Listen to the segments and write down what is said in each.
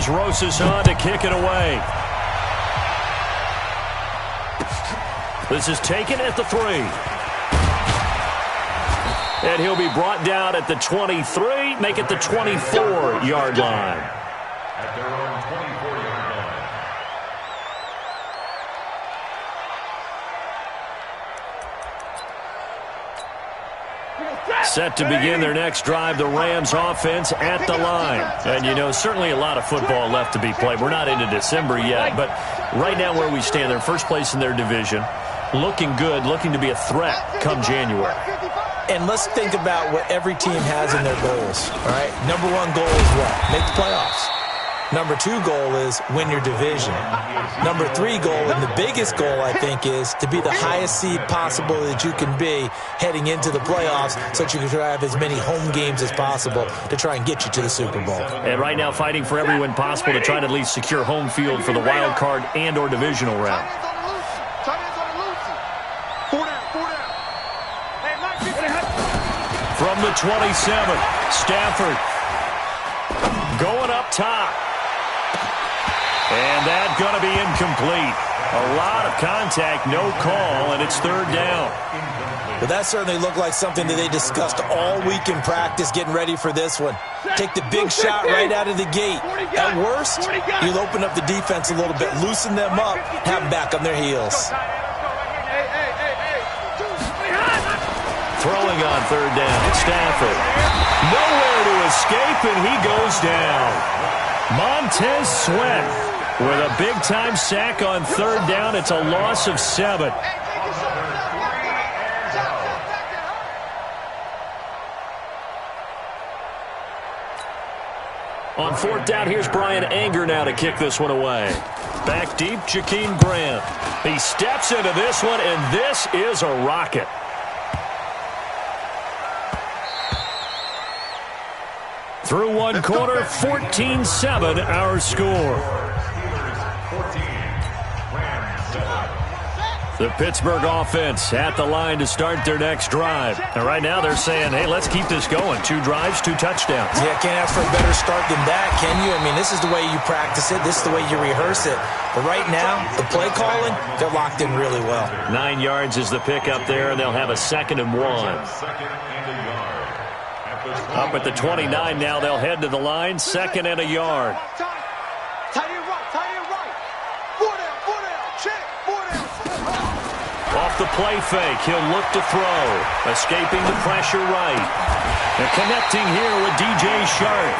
Here's Rosas on to kick it away. This is taken at the 3. And he'll be brought down at the 23, make it the 24-yard line. At their own 24-yard line. Set to begin their next drive, the Rams offense at the line. And, you know, certainly a lot of football left to be played. We're not into December yet, but right now where we stand, they're first place in their division. Looking good, looking to be a threat come January. And let's think about what every team has in their goals, all right? Number 1 goal is what? Make the playoffs. Number 2 goal is win your division. Number 3 goal, and the biggest goal, I think, is to be the highest seed possible that you can be heading into the playoffs so that you can have as many home games as possible to try and get you to the Super Bowl. And right now fighting for every win possible to try to at least secure home field for the wild card and or divisional round. From the 27, Stafford going up top. And that's going to be incomplete. A lot of contact, no call, and it's 3rd down. Well, that certainly looked like something that they discussed all week in practice getting ready for this one. Take the big shot right out of the gate. At worst, you'll open up the defense a little bit, loosen them up, have them back on their heels. Throwing on 3rd down, Stafford. Nowhere to escape, and he goes down. Montez Sweat with a big-time sack on 3rd down. It's a loss of 7. On 4th down, here's Brian Anger now to kick this one away. Back deep, Jakeem Grant. He steps into this one, and this is a rocket. Through one quarter, 14-7 our score. The Pittsburgh offense at the line to start their next drive. And right now they're saying, hey, let's keep this going. 2 drives, 2 touchdowns. Yeah, can't ask for a better start than that, can you? I mean, this is the way you practice it. This is the way you rehearse it. But right now, the play calling, they're locked in really well. 9 yards is the pickup there, and they'll have a 2nd and 1. Up at the 29 now, they'll head to the line, 2nd and a yard. Off the play fake, he'll look to throw. Escaping the pressure right. And connecting here with DJ Shark.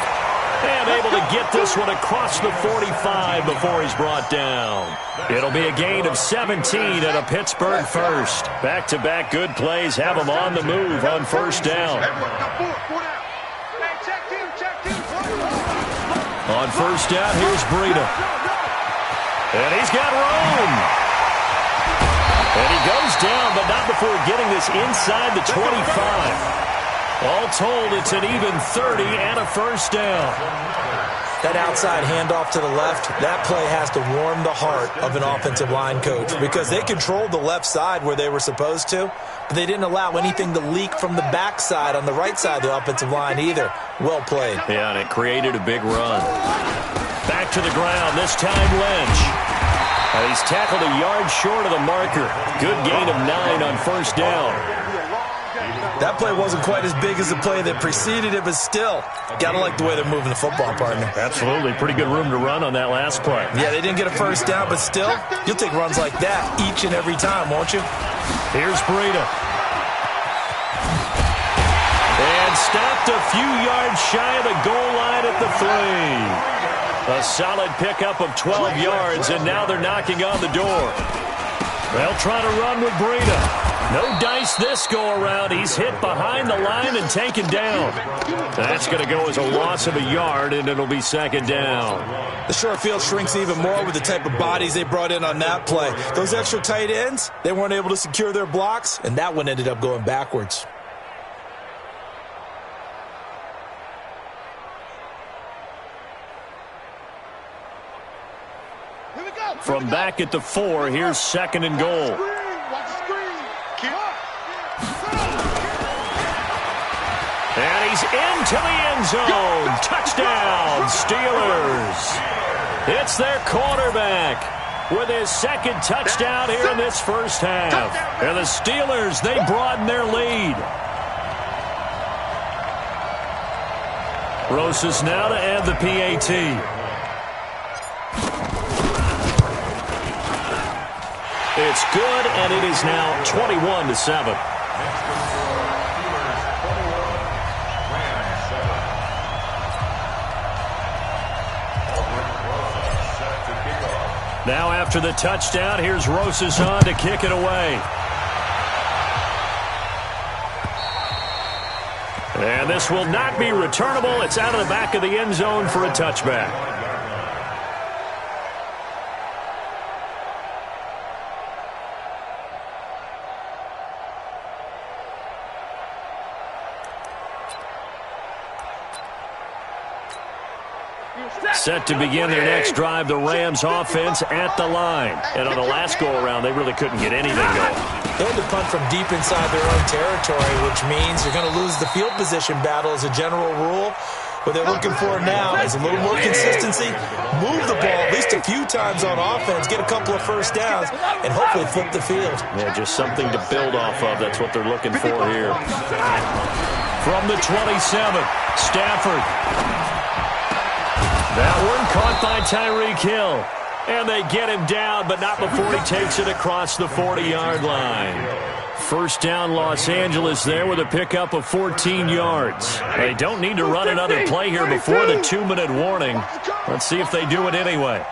And able to get this one across the 45 before he's brought down. It'll be a gain of 17 and a Pittsburgh first. Back-to-back good plays have him on the move on 1st down. On 1st down, here's Breida. And he's got room. And he goes down, but not before getting this inside the 25. All told, it's an even 30 and a 1st down. That outside handoff to the left, that play has to warm the heart of an offensive line coach because they controlled the left side where they were supposed to, but they didn't allow anything to leak from the backside on the right side of the offensive line either. Well played. Yeah, and it created a big run. Back to the ground, this time Lynch. He's tackled a yard short of the marker. Good gain of 9 on 1st down. That play wasn't quite as big as the play that preceded it, but still, got to like the way they're moving the football, partner. Absolutely. Pretty good room to run on that last play. Yeah, they didn't get a 1st down, but still, you'll take runs like that each and every time, won't you? Here's Breida. And stopped a few yards shy of the goal line at the 3. A solid pickup of 12 yards, and now they're knocking on the door. They'll try to run with Breida. No dice this go-around. He's hit behind the line and taken down. That's going to go as a loss of a yard, and it'll be 2nd down. The short field shrinks even more with the type of bodies they brought in on that play. Those extra tight ends, they weren't able to secure their blocks, and that one ended up going backwards. From back at the 4, here's 2nd and goal. And he's into the end zone. Touchdown, Steelers. It's their quarterback with his second touchdown here in this first half. And the Steelers, they broaden their lead. Rosas now to add the PAT. It's good, and it is now 21-7. Now after the touchdown, here's Rosas on to kick it away. And this will not be returnable. It's out of the back of the end zone for a touchback. Set to begin their next drive, the Rams offense at the line. And on the last go-around, they really couldn't get anything going. They had to punt from deep inside their own territory, which means you're going to lose the field position battle as a general rule. What they're looking for now is a little more consistency, move the ball at least a few times on offense, get a couple of first downs, and hopefully flip the field. Yeah, just something to build off of. That's what they're looking for here. From the 27, Stafford. That one caught by Tyreek Hill. And they get him down, but not before he takes it across the 40-yard line. First down, Los Angeles there with a pickup of 14 yards. They don't need to run another play here before the 2-minute warning. Let's see if they do it anyway.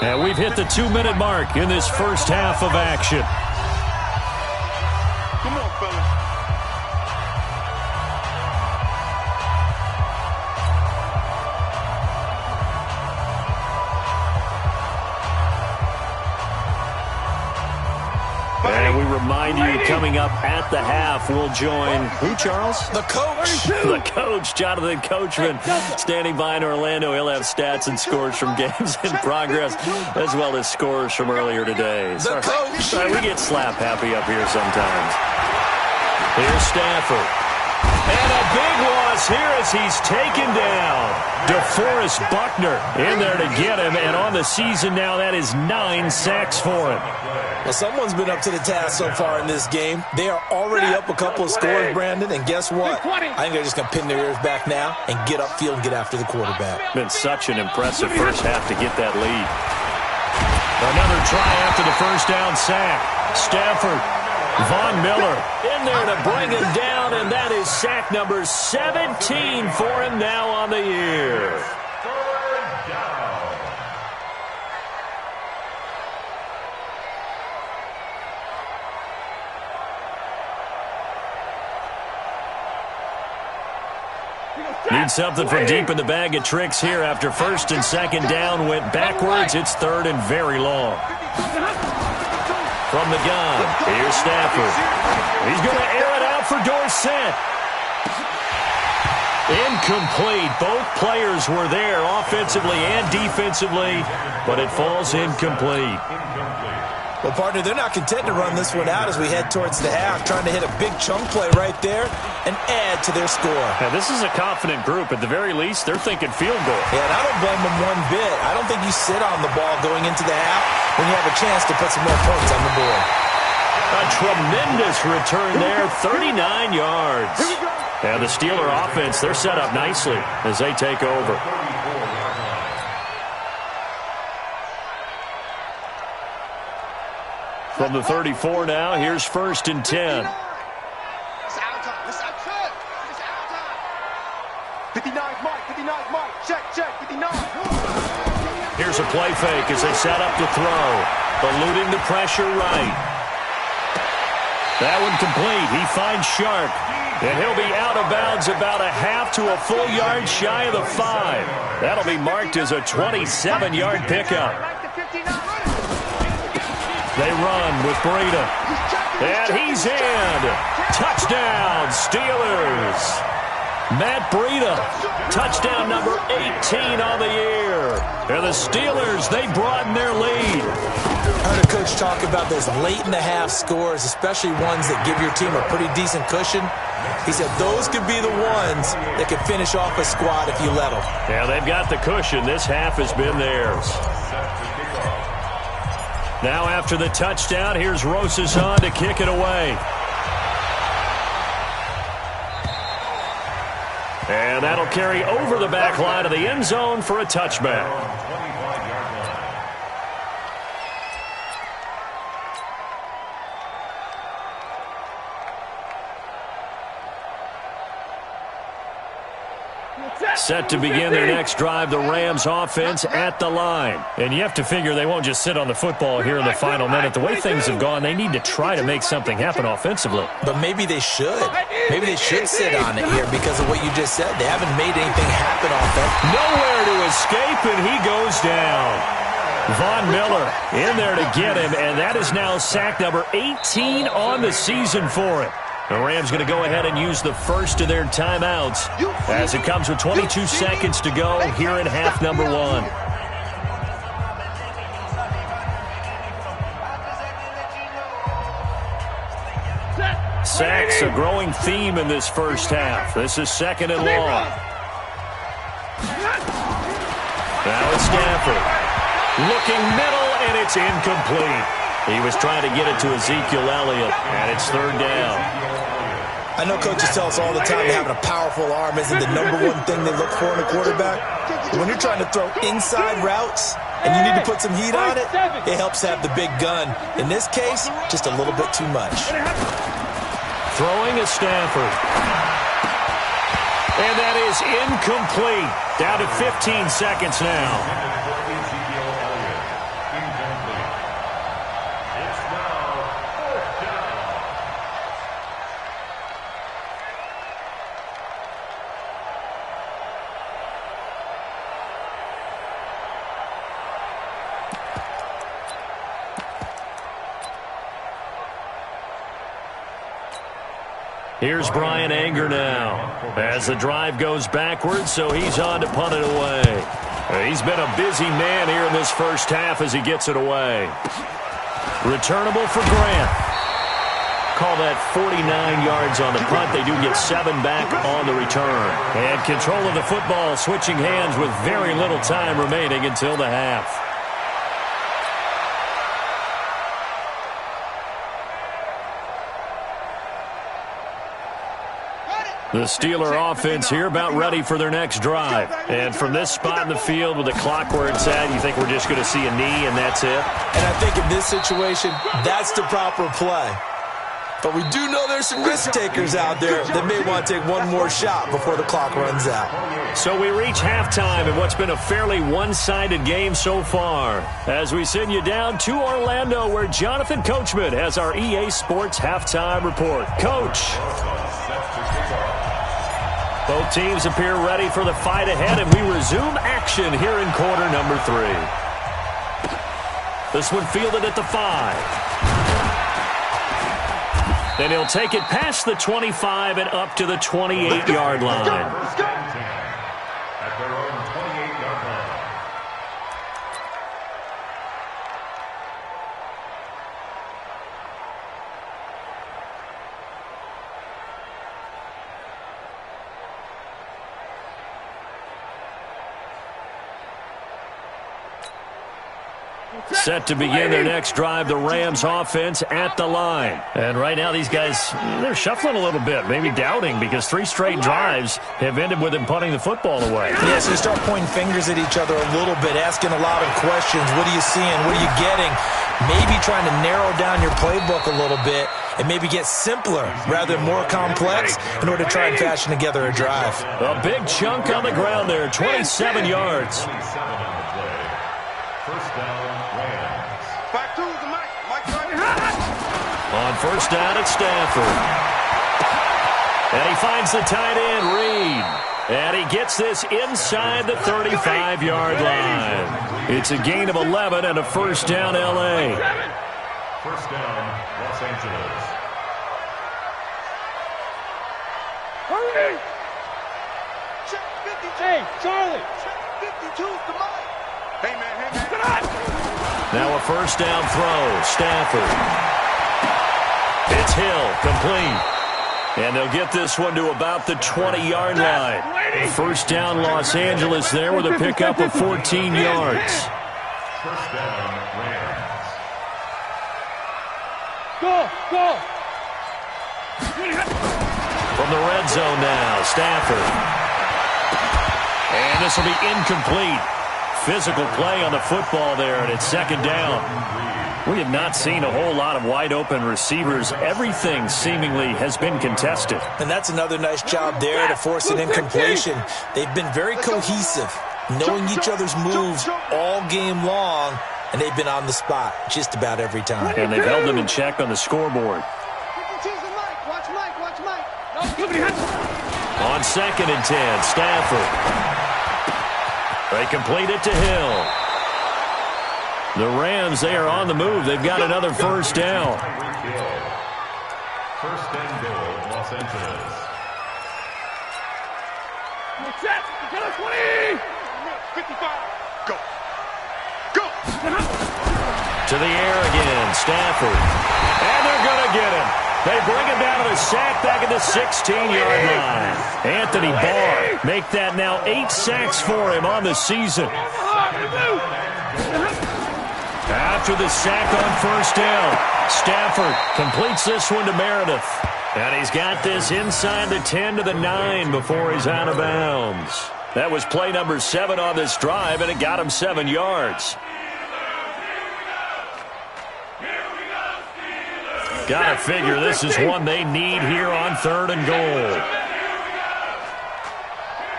And we've hit the 2-minute mark in this first half of action. Come on, fellas. And we remind you, coming up at the half, we'll join who, Charles? The coach. The coach, Jonathan Coachman, standing by in Orlando. He'll have stats and scores from games in progress, as well as scores from earlier today. The coach. Sorry, we get slap happy up here sometimes. Here's Stafford. And a big loss here as he's taken down. DeForest Buckner in there to get him, and on the season now, that is 9 sacks for him. Well, someone's been up to the task so far in this game. They are already up a couple of scores, Brandon, and guess what? I think they're just going to pin their ears back now and get upfield and get after the quarterback. Been such an impressive first half to get that lead. Another try after the first down sack. Stafford, Von Miller in there to bring him down, and that is sack number 17 for him now on the year. Need something from deep in the bag of tricks here after first and second down went backwards. It's third and very long. From the gun, here's Stafford. He's going to air it out for Dorsett. Incomplete. Both players were there offensively and defensively, but it falls incomplete. Well, partner, they're not content to run this one out as we head towards the half, trying to hit a big chunk play right there and add to their score. Now, this is a confident group. At the very least, they're thinking field goal. Yeah, and I don't blame them one bit. I don't think you sit on the ball going into the half when you have a chance to put some more points on the board. A tremendous return there, 39 yards. Yeah, the Steeler offense, they're set up nicely as they take over. From the 34 now, here's first and 10. 59 Mike, 59 Mike, check, 59. Here's a play fake as they set up to throw. Eluding the pressure right. That one complete. He finds Sharp. And he'll be out of bounds about a half to a full yard shy of the 5. That'll be marked as a 27-yard pickup. They run with Breida. And he's in. Touchdown, Steelers. Matt Breida, touchdown number 18 on the year. And the Steelers, they broaden their lead. I heard a coach talk about those late-in-the-half scores, especially ones that give your team a pretty decent cushion. He said those could be the ones that could finish off a squad if you let them. Yeah, they've got the cushion. This half has been theirs. Now after the touchdown, here's Rosas on to kick it away. And that'll carry over the back line of the end zone for a touchback. Set to begin their next drive, the Rams offense at the line. And you have to figure they won't just sit on the football here in the final minute. The way things have gone, they need to try to make something happen offensively. But maybe they should. Maybe they should sit on it here because of what you just said. They haven't made anything happen offensively. Nowhere to escape, and he goes down. Von Miller in there to get him, and that is now sack number 18 on the season for him. The Rams going to go ahead and use the first of their timeouts as it comes with 22 seconds to go here in half number 1. Sacks a growing theme in this first half. This is second and long. Now it's Stafford. Looking middle, and it's incomplete. He was trying to get it to Ezekiel Elliott, and it's third down. I know coaches tell us all the time that having a powerful arm isn't the number one thing they look for in a quarterback. But when you're trying to throw inside routes and you need to put some heat on it, it helps to have the big gun. In this case, just a little bit too much. Throwing is Stafford. And that is incomplete. Down to 15 seconds now. Here's Brian Anger now as the drive goes backwards, so he's on to punt it away. He's been a busy man here in this first half as he gets it away. Returnable for Grant. Call that 49 yards on the punt. They do get 7 back on the return. And control of the football switching hands with very little time remaining until the half. The Steeler offense here about ready for their next drive. And from this spot in the field with the clock where it's at, you think we're just going to see a knee and that's it? And I think in this situation, that's the proper play. But we do know there's some risk takers out there that may want to take one more shot before the clock runs out. So we reach halftime in what's been a fairly one-sided game so far. As we send you down to Orlando where Jonathan Coachman has our EA Sports halftime report. Coach. Both teams appear ready for the fight ahead, and we resume action here in quarter number 3. This one fielded at the 5. Then he'll take it past the 25 and up to the 28-yard line. At their own 28-yard line. Set to begin their next drive, the Rams offense at the line. And right now these guys, they're shuffling a little bit, maybe doubting because 3 straight drives have ended with them punting the football away. Yeah, so you start pointing fingers at each other a little bit, asking a lot of questions. What are you seeing? What are you getting? Maybe trying to narrow down your playbook a little bit and maybe get simpler rather than more complex in order to try and fashion together a drive. A big chunk on the ground there, 27 yards. On first down, it's Stafford. And he finds the tight end, Reed. And he gets this inside the 35-yard line. It's a gain of 11 and a first down, L.A. First down, Los Angeles. Hey, Charlie. 52's the mic. Hey, man. Now a first down throw. Stafford. It's Hill, complete. And they'll get this one to about the 20-yard line. First down, Los Angeles there with a pickup of 14 yards. First down, Rams. Go. From the red zone now, Stafford. And this will be incomplete. Physical play on the football there, and it's second down. We have not seen a whole lot of wide-open receivers. Everything seemingly has been contested. And that's another nice job there to force an incompletion. They've been very cohesive, knowing each other's moves all game long, and they've been on the spot just about every time. And they've held them in check on the scoreboard. On second and 10, Stafford. They complete it to Hill. The Rams, they are on the move. They've got another first down. First and goal, Los Angeles. 55. Go. To the air again, Stafford. And they're going to get him. They bring him down to the sack back at the 16-yard line. Anthony Barr make that now 8 sacks for him on the season. After the sack on first down, Stafford completes this one to Meredith. And he's got this inside the 10 to the 9 before he's out of bounds. That was play number 7 on this drive, and it got him 7 yards. Gotta figure this is one they need here on third and goal.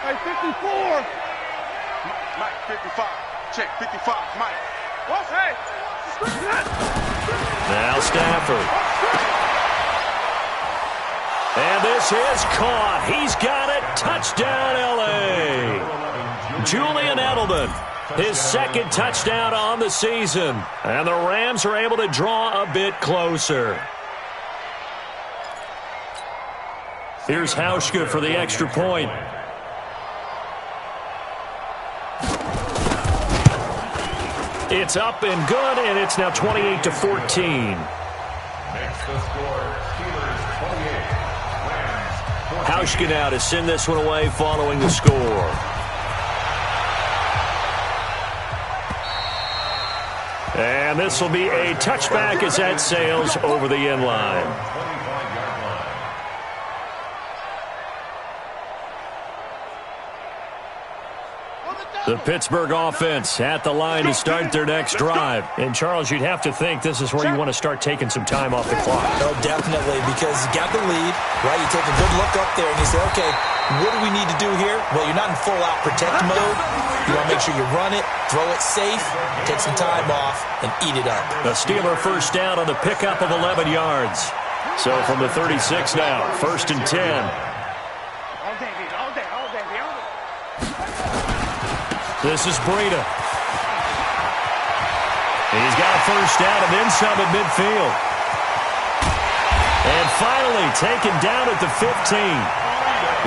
Hey, 54. Mike, 55. Check, 55. Mike. What's hey? Now Stafford. And this is caught. He's got it. Touchdown, L.A. Julian Edelman. His second touchdown on the season. And the Rams are able to draw a bit closer. Here's Hauschka for the extra point. It's up and good, and it's now 28-14. Makes the score Steelers 28. Rams 14. Hauschka now to send this one away following the score. And this will be a touchback as that sails over the end line. 25-yard line. The Pittsburgh offense at the line to start their next drive. And, Charles, you'd have to think this is where you want to start taking some time off the clock. Oh, definitely, because you got the lead, right? You take a good look up there and you say, okay, what do we need to do here? Well, you're not in full-out protect mode. You want to make sure you run it, throw it safe, take some time off, and eat it up. A Steeler first down on the pickup of 11 yards. So from the 36 now, first and 10. This is Breida. He's got a first down and then some at midfield. And finally taken down at the 15.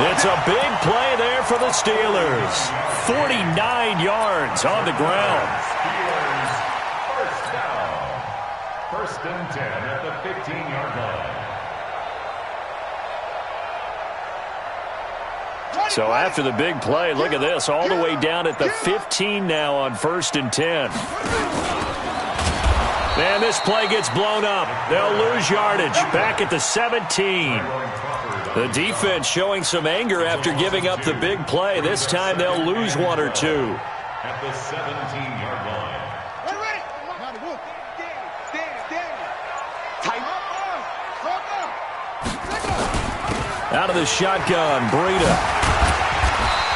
It's a big play there for the Steelers. 49 yards on the ground. Steelers first down. First and 10 at the 15-yard line. So after the big play, look at this, all the way down at the 15 now on first and 10. And this play gets blown up. They'll lose yardage back at the 17. The defense showing some anger after giving up the big play. This time they'll lose 1 or 2. At the 17-yard line. Out of the shotgun, Breida.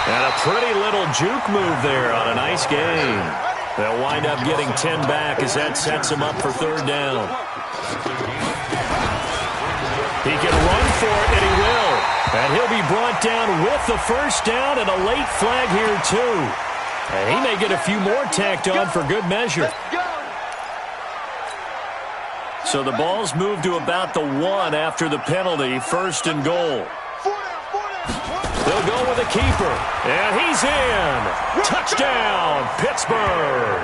And a pretty little juke move there on a nice game. They'll wind up getting 10 back as that sets him up for third down. He can run for it, and he will. And he'll be brought down with the first down and a late flag here, too. And he may get a few more tacked on for good measure. So the ball's moved to about the 1 after the penalty, first and goal. He'll go with a keeper. And he's in. Touchdown, Pittsburgh.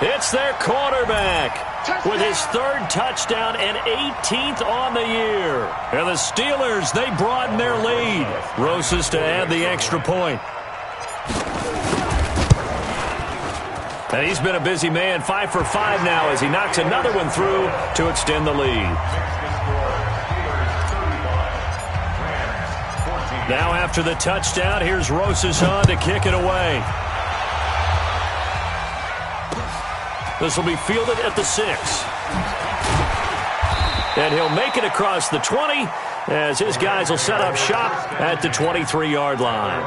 It's their quarterback with his third touchdown and 18th on the year. And the Steelers, they broaden their lead. Rosas to add the extra point. And he's been a busy man, 5 for 5 now as he knocks another one through to extend the lead. Now after the touchdown, here's Rosas on to kick it away. This will be fielded at the 6. And he'll make it across the 20 as his guys will set up shop at the 23-yard line.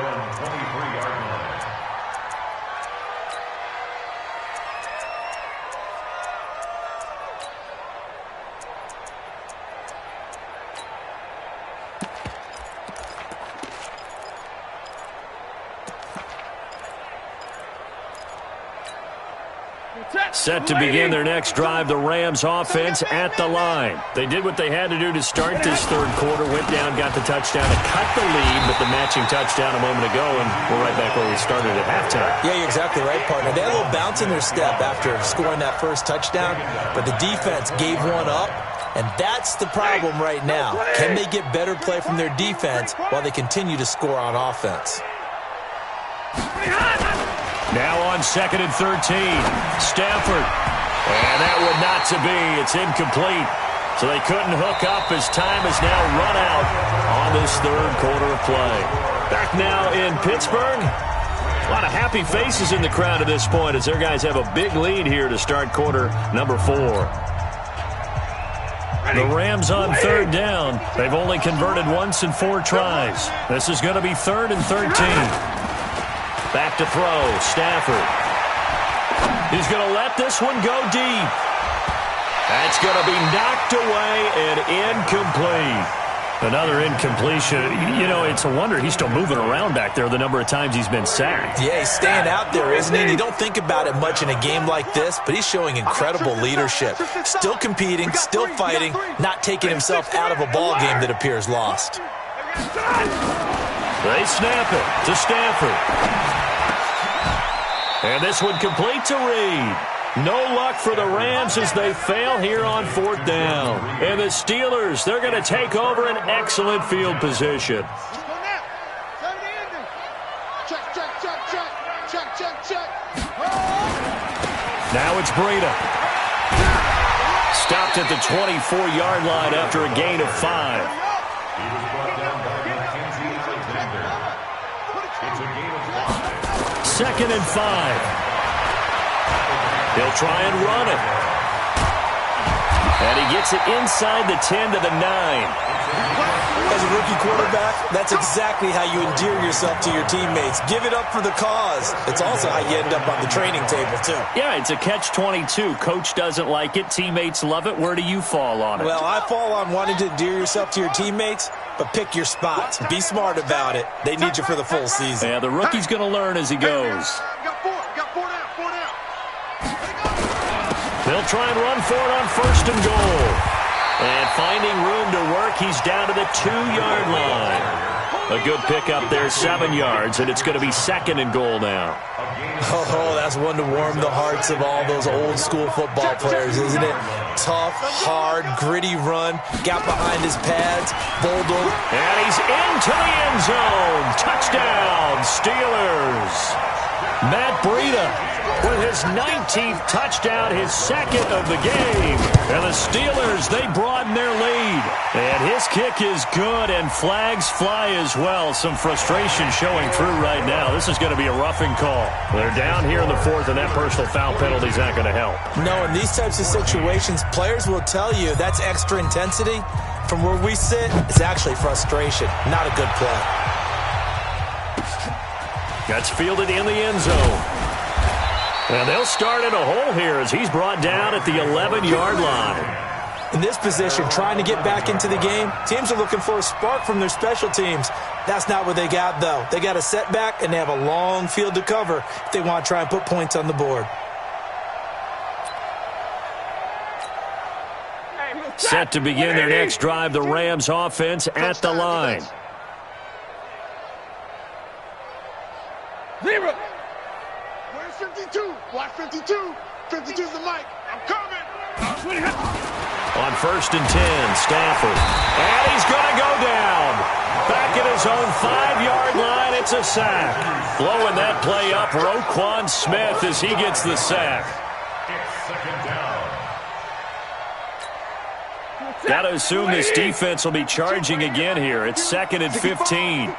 Set to begin their next drive, the Rams offense at the line. They did what they had to do to start this third quarter, went down, got the touchdown to cut the lead, but the matching touchdown a moment ago, and we're right back where we started at halftime. Yeah, you're exactly right, partner. They had a little bounce in their step after scoring that first touchdown, but the defense gave one up, and that's the problem right now. Can they get better play from their defense while they continue to score on offense? Now on 2nd and 13, Stafford. And that would not to be. It's incomplete. So they couldn't hook up as time has now run out on this third quarter of play. Back now in Pittsburgh. A lot of happy faces in the crowd at this point as their guys have a big lead here to start quarter number 4. The Rams on third down. They've only converted once in 4 tries. This is going to be 3rd and 13. Back to throw, Stafford. He's going to let this one go deep. That's going to be knocked away and incomplete. Another incompletion. You know, it's a wonder he's still moving around back there the number of times he's been sacked. Yeah, he's staying out there, isn't he? You don't think about it much in a game like this, but he's showing incredible leadership. Still competing, still fighting, not taking himself out of a ball game that appears lost. They snap it to Stafford. And this one complete to Reed. No luck for the Rams as they fail here on 4th down. And the Steelers, they're going to take over an excellent field position. Now it's Breida. Stopped at the 24-yard line after a gain of 5. 2nd and 5. He'll try and run it. And he gets it inside the 10 to the 9. As a rookie quarterback, that's exactly how you endear yourself to your teammates. Give it up for the cause. It's also how you end up on the training table, too. Yeah, it's a catch-22. Coach doesn't like it. Teammates love it. Where do you fall on it? Well, I fall on wanting to endear yourself to your teammates, but pick your spots. Be smart about it. They need you for the full season. Yeah, the rookie's going to learn as he goes. They'll try and run for it on 1st and goal. And finding room to work, he's down to the 2-yard line. A good pickup there, 7 yards, and it's going to be 2nd and goal now. Oh, that's one to warm the hearts of all those old-school football players, isn't it? Tough, hard, gritty run, got behind his pads, bowled him. And he's into the end zone. Touchdown, Steelers. Matt Breida with his 19th touchdown, his 2nd of the game. And the Steelers, they broaden their lead. And his kick is good, and flags fly as well. Some frustration showing through right now. This is going to be a roughing call. They're down here in the 4th, and that personal foul penalty is not going to help. No, in these types of situations, players will tell you that's extra intensity. From where we sit, it's actually frustration, not a good play. That's fielded in the end zone. And they'll start in a hole here as he's brought down at the 11-yard line. In this position, trying to get back into the game, teams are looking for a spark from their special teams. That's not what they got, though. They got a setback, and they have a long field to cover if they want to try and put points on the board. Set to begin their next drive, the Rams offense at the line. Zero. Where's 52? Watch 52. 52's the mic. I'm coming. On 1st and 10, Stafford. And he's going to go down. Back at his own 5-yard line, it's a sack. Blowing that play up, Roquan Smith as he gets the sack. It's second down. Got to assume this defense will be charging again here. It's 2nd and 15.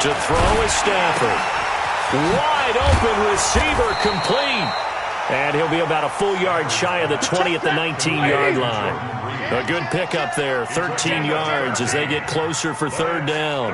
To throw is Stafford. Wide open receiver complete. And he'll be about a full yard shy of the 20 at the 19-yard line. A good pickup there, 13 yards as they get closer for 3rd down.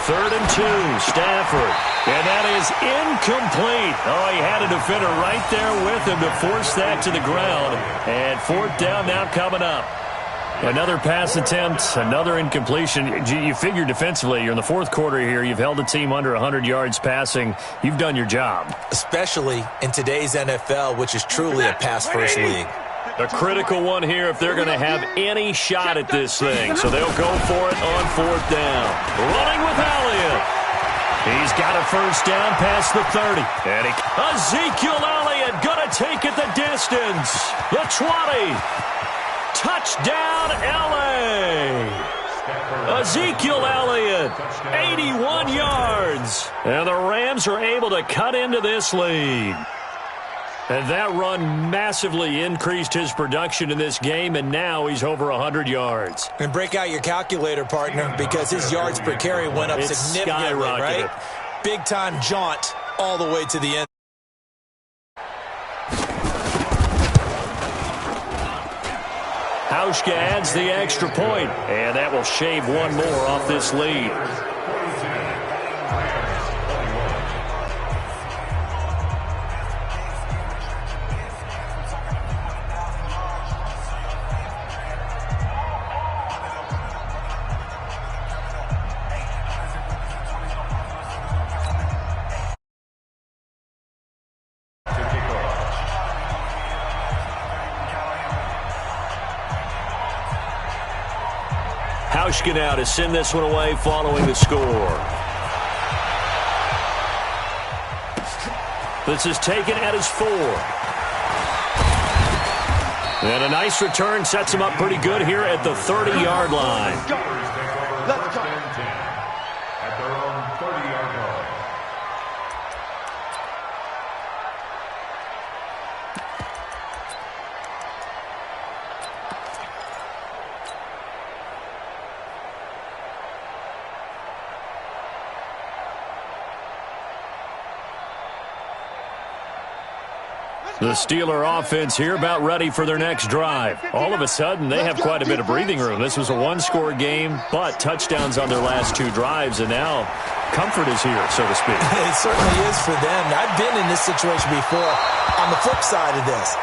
Third and 2, Stafford. And that is incomplete. Oh, he had a defender right there with him to force that to the ground. And 4th down now coming up. Another pass attempt, another incompletion. You figure defensively, you're in the 4th quarter here. You've held a team under 100 yards passing. You've done your job. Especially in today's NFL, which is truly a pass-first league. A critical one here if they're going to have any shot at this thing. So they'll go for it on 4th down. Running with Elliott. He's got a 1st down past the 30. And Ezekiel Elliott going to take it the distance. The 20. Touchdown, L.A. Ezekiel Elliott, 81 yards. And the Rams are able to cut into this lead. And that run massively increased his production in this game, and now he's over 100 yards. And break out your calculator, partner, because his yards per carry went up significantly, right? Big-time jaunt all the way to the end. Hauschka adds the extra point, and that will shave one more off this lead. Hauschka now to send this one away following the score. This is taken at his 4. And a nice return sets him up pretty good here at the 30-yard line. Let's go. At their own 30-yard line. The Steeler offense here about ready for their next drive. All of a sudden, they have quite a bit of breathing room. This was a one-score game, but touchdowns on their last 2 drives, and now comfort is here, so to speak. It certainly is for them. I've been in this situation before on the flip side of this.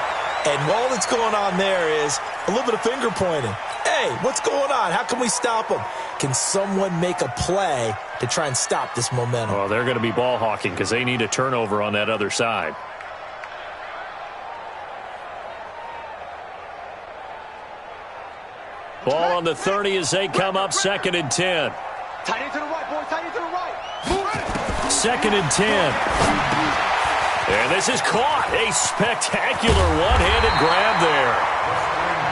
And all that's going on there is a little bit of finger pointing. Hey, what's going on? How can we stop them? Can someone make a play to try and stop this momentum? Well, they're going to be ball hawking because they need a turnover on that other side. Ball on the 30 as they come up 2nd and 10. Tight end to the right, boy. Tight end to the right. Move it. 2nd and 10. And this is caught. A spectacular one-handed grab there.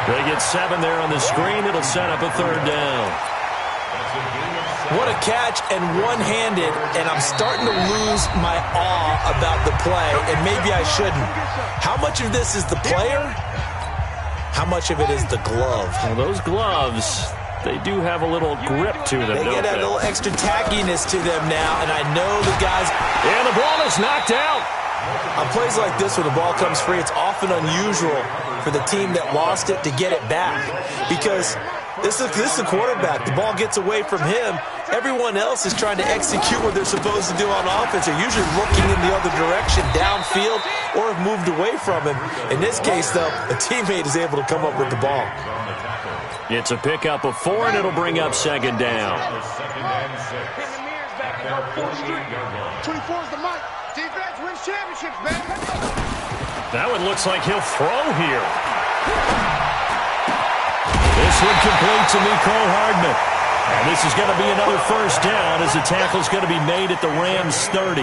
They get 7 there on the screen. It'll set up a 3rd down. What a catch and one-handed, and I'm starting to lose my awe about the play, and maybe I shouldn't. How much of this is the player? How much of it is the glove? Well, those gloves, they do have a little grip to them, They don't get a little extra tackiness to them now, and I know the guys... And the ball is knocked out. On plays like this where the ball comes free, it's often unusual for the team that lost it to get it back. Because this is a quarterback. The ball gets away from him. Everyone else is trying to execute what they're supposed to do on offense. They're usually looking in the other direction, downfield, or have moved away from him. In this case, though, a teammate is able to come up with the ball. It's a pickup of 4, and it'll bring up 2nd down. 24 is the mic. Defense wins championships, man. That one looks like he'll throw here. This one complete to Mecole Hardman. And this is going to be another first down as the tackle's going to be made at the Rams' 30.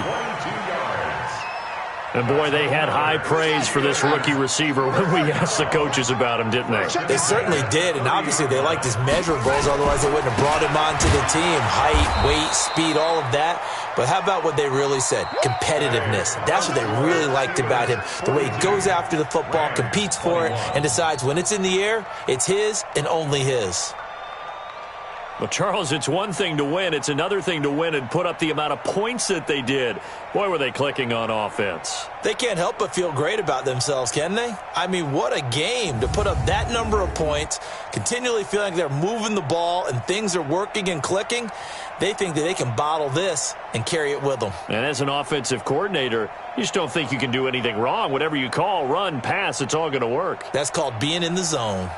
And, boy, they had high praise for this rookie receiver when we asked the coaches about him, didn't they? They certainly did, and obviously they liked his measurables. Otherwise, they wouldn't have brought him onto the team. Height, weight, speed, all of that. But how about what they really said? Competitiveness. That's what they really liked about him. The way he goes after the football, competes for it, and decides when it's in the air, it's his and only his. Well, Charles, it's one thing to win. It's another thing to win and put up the amount of points that they did. Boy, were they clicking on offense. They can't help but feel great about themselves, can they? I mean, what a game to put up that number of points, continually feeling like they're moving the ball and things are working and clicking. They think that they can bottle this and carry it with them. And as an offensive coordinator, you just don't think you can do anything wrong. Whatever you call, run, pass, it's all going to work. That's called being in the zone.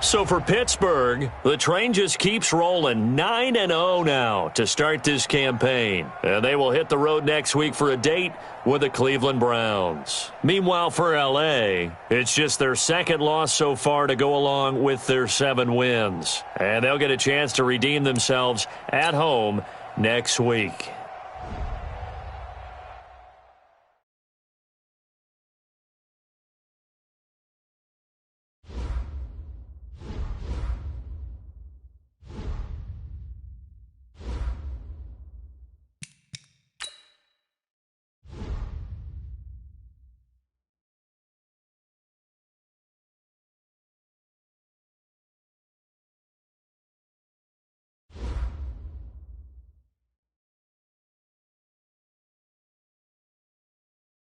So for Pittsburgh, the train just keeps rolling 9-0 now to start this campaign. And they will hit the road next week for a date with the Cleveland Browns. Meanwhile, for L.A., it's just their second loss so far to go along with their 7 wins. And they'll get a chance to redeem themselves at home next week.